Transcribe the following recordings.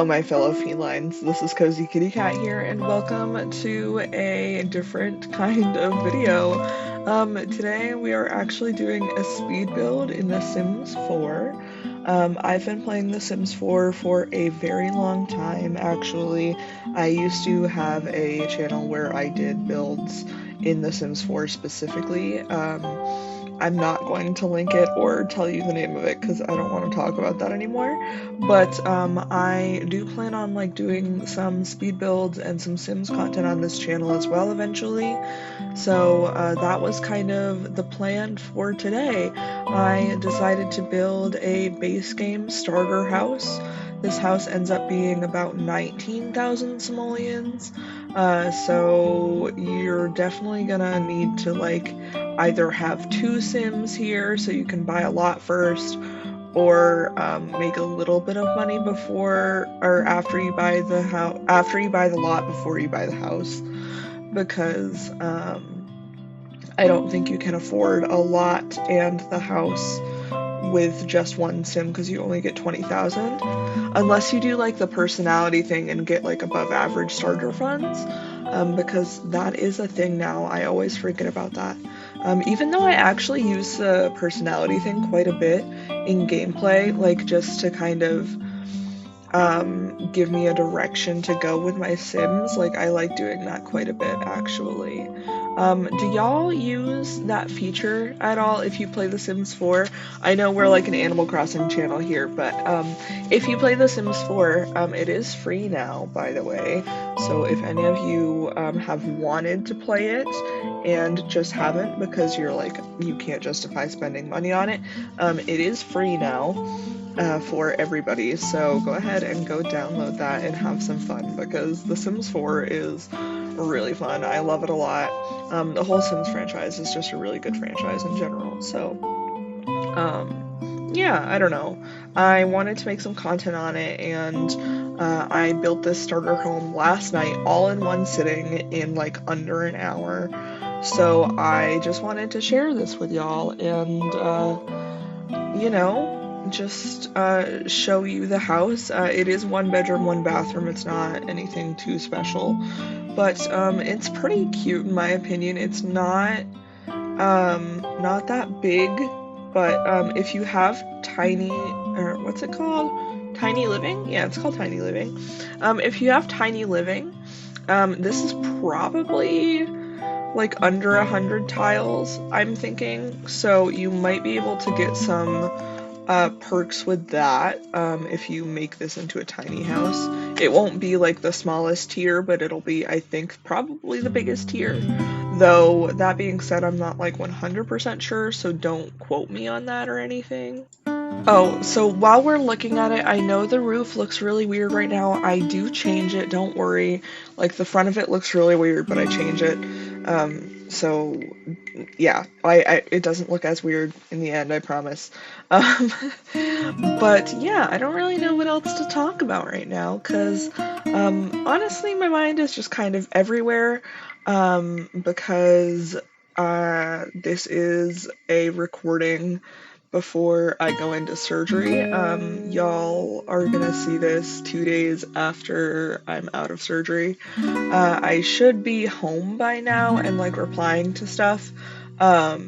Hello, my fellow felines. This is Cozy Kitty Cat here, and welcome to a different kind of video. Today we are actually doing a speed build in The Sims 4. I've been playing The Sims 4 for a very long time, actually. I used to have a channel where I did builds in The Sims 4 specifically. I'm not going to link it or tell you the name of it because I don't want to talk about that anymore. But I do plan on doing some speed builds and some Sims content on this channel as well eventually. So that was kind of the plan for today. I decided to build a base game starter house. This house ends up being about 19,000 simoleons. So you're definitely gonna need to either have two Sims here so you can buy a lot first, or make a little bit of money before or after you buy the house, after you buy the lot before you buy the house, because I don't think you can afford a lot and the house with just one Sim because you only get 20,000 unless you do the personality thing and get above average starter funds, because that is a thing now. I always forget about that. Even though I actually use the personality thing quite a bit in gameplay, just to kind of give me a direction to go with my Sims. I like doing that quite a bit, actually. Do y'all use that feature at all if you play The Sims 4? I know we're an Animal Crossing channel here, but if you play The Sims 4, it is free now, by the way. So if any of you have wanted to play it and just haven't because you're you can't justify spending money on it, it is free now. For everybody, so go ahead and go download that and have some fun because The Sims 4 is really fun. I love it a lot. The whole Sims franchise is just a really good franchise in general, so yeah, I don't know. I wanted to make some content on it, and I built this starter home last night all in one sitting in under an hour, so I just wanted to share this with y'all and just show you the house. It is 1 bedroom, 1 bathroom. It's not anything too special, but it's pretty cute in my opinion. It's not that big, but if you have tiny, or what's it called? Tiny living? Yeah, it's called tiny living. If you have tiny living, this is probably under 100 tiles, I'm thinking, so you might be able to get some perks with that if you make this into a tiny house. It won't be the smallest tier, but it'll be, I think, probably the biggest tier. Though, that being said, I'm not 100% sure, so don't quote me on that or anything. Oh, so while we're looking at it, I know the roof looks really weird right now. I do change it, don't worry. The front of it looks really weird, but I change it. So yeah, it doesn't look as weird in the end, I promise. But yeah, I don't really know what else to talk about right now, because honestly, my mind is just kind of everywhere, because this is a recording before I go into surgery. Y'all are gonna see this 2 days after I'm out of surgery. I should be home by now and replying to stuff. But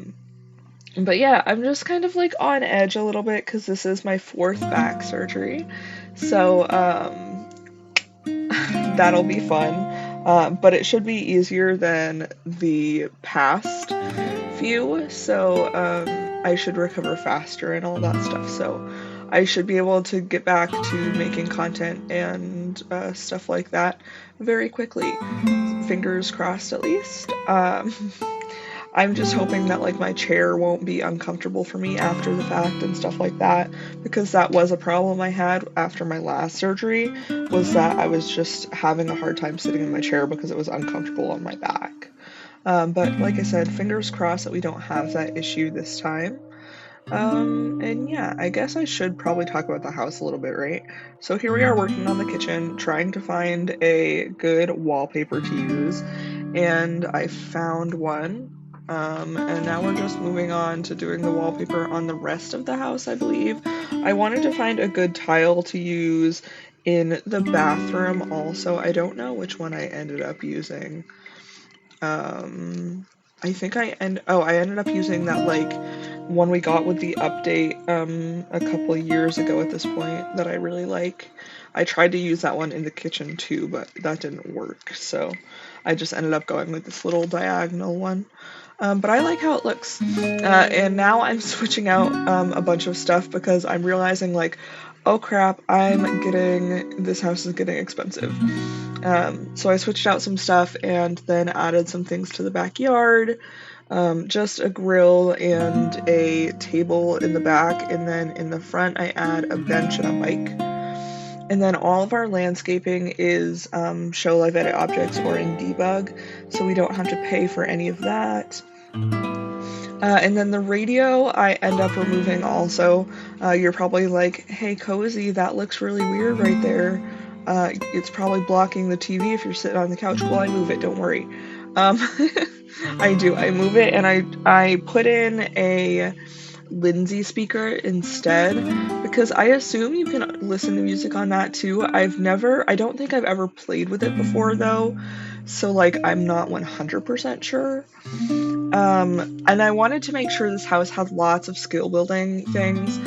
yeah, I'm just kind of on edge a little bit because this is my 4th back surgery. So that'll be fun. But it should be easier than the past few, so I should recover faster and all that stuff. So I should be able to get back to making content and stuff like that very quickly. Fingers crossed, at least. I'm just hoping that my chair won't be uncomfortable for me after the fact and stuff like that, because that was a problem I had after my last surgery, was that I was just having a hard time sitting in my chair because it was uncomfortable on my back. But like I said, fingers crossed that we don't have that issue this time. And yeah, I guess I should probably talk about the house a little bit, right? So here we are working on the kitchen, trying to find a good wallpaper to use, and I found one. And now we're just moving on to doing the wallpaper on the rest of the house, I believe. I wanted to find a good tile to use in the bathroom also. I don't know which one I ended up using. I think I ended up using that like one we got with the update a couple of years ago at this point that I really like. I tried to use that one in the kitchen too, but that didn't work. So I just ended up going with this little diagonal one. But I like how it looks. And now I'm switching out a bunch of stuff because I'm realizing like, oh crap, this house is getting expensive. So I switched out some stuff and then added some things to the backyard. Just a grill and a table in the back, and then in the front I add a bench and a bike. And then all of our landscaping is show live edit objects or in debug, so we don't have to pay for any of that. And then the radio I end up removing also. You're probably like, hey Cozy, that looks really weird right there. It's probably blocking the TV if you're sitting on the couch. Well, I move it, don't worry. I do. I move it and I put in a Lindsay speaker instead because I assume you can listen to music on that too. I don't think I've ever played with it before though, so like I'm not 100% sure. And I wanted to make sure this house had lots of skill building things.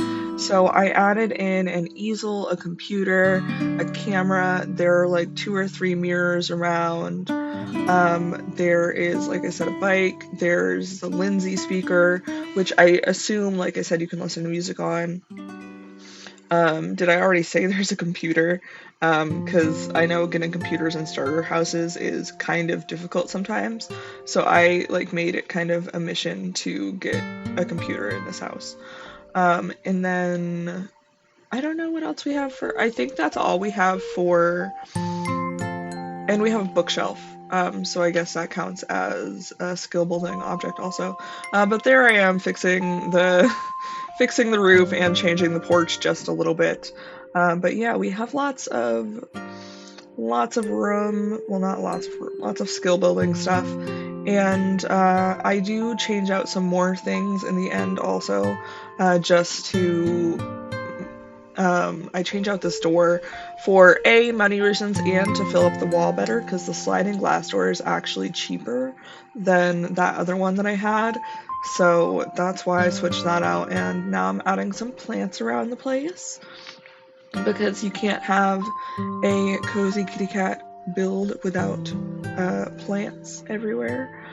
So I added in an easel, a computer, a camera. There are like 2 or 3 mirrors around. There is, like I said, a bike. There's the Lindsay speaker, which I assume, like I said, you can listen to music on. Did I already say there's a computer? Because I know getting computers in starter houses is kind of difficult sometimes. So I like made it kind of a mission to get a computer in this house. And then I don't know what else we have for, I think that's all we have for, and we have a bookshelf. So I guess that counts as a skill building object also. But there I am fixing the fixing the roof and changing the porch just a little bit. But yeah, we have lots of room. Well, not lots of skill building stuff. And I do change out some more things in the end also, just to I change out this door for money reasons and to fill up the wall better because the sliding glass door is actually cheaper than that other one that I had. So that's why I switched that out, and now I'm adding some plants around the place because you can't have a cozy kitty cat build without plants everywhere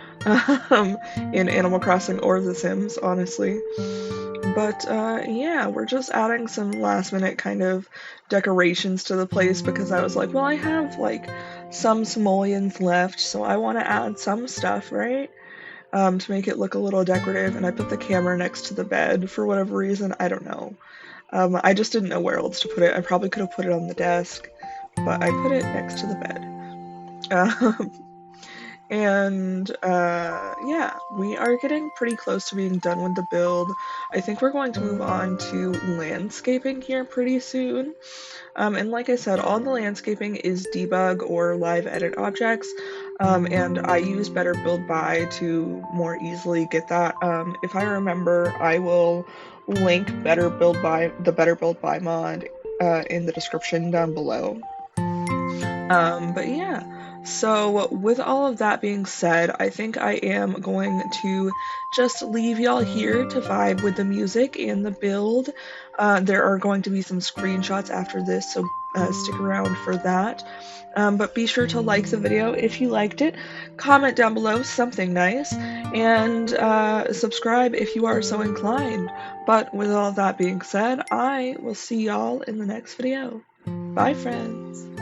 in Animal Crossing or The Sims, honestly. But yeah, we're just adding some last minute kind of decorations to the place because I was like, well, I have like some simoleons left, so I want to add some stuff, right? To make it look a little decorative, and I put the camera next to the bed for whatever reason. I don't know. I just didn't know where else to put it. I probably could have put it on the desk, but I put it next to the bed. And yeah, we are getting pretty close to being done with the build. I think we're going to move on to landscaping here pretty soon. And like I said, all the landscaping is debug or live edit objects. And I use Better Build By to more easily get that. If I remember, I will link the Better Build By mod in the description down below. But yeah. So with all of that being said, I think I am going to just leave y'all here to vibe with the music and the build. There are going to be some screenshots after this, so stick around for that. But be sure to like the video if you liked it, comment down below something nice, and subscribe if you are so inclined. But with all that being said, I will see y'all in the next video. Bye, friends!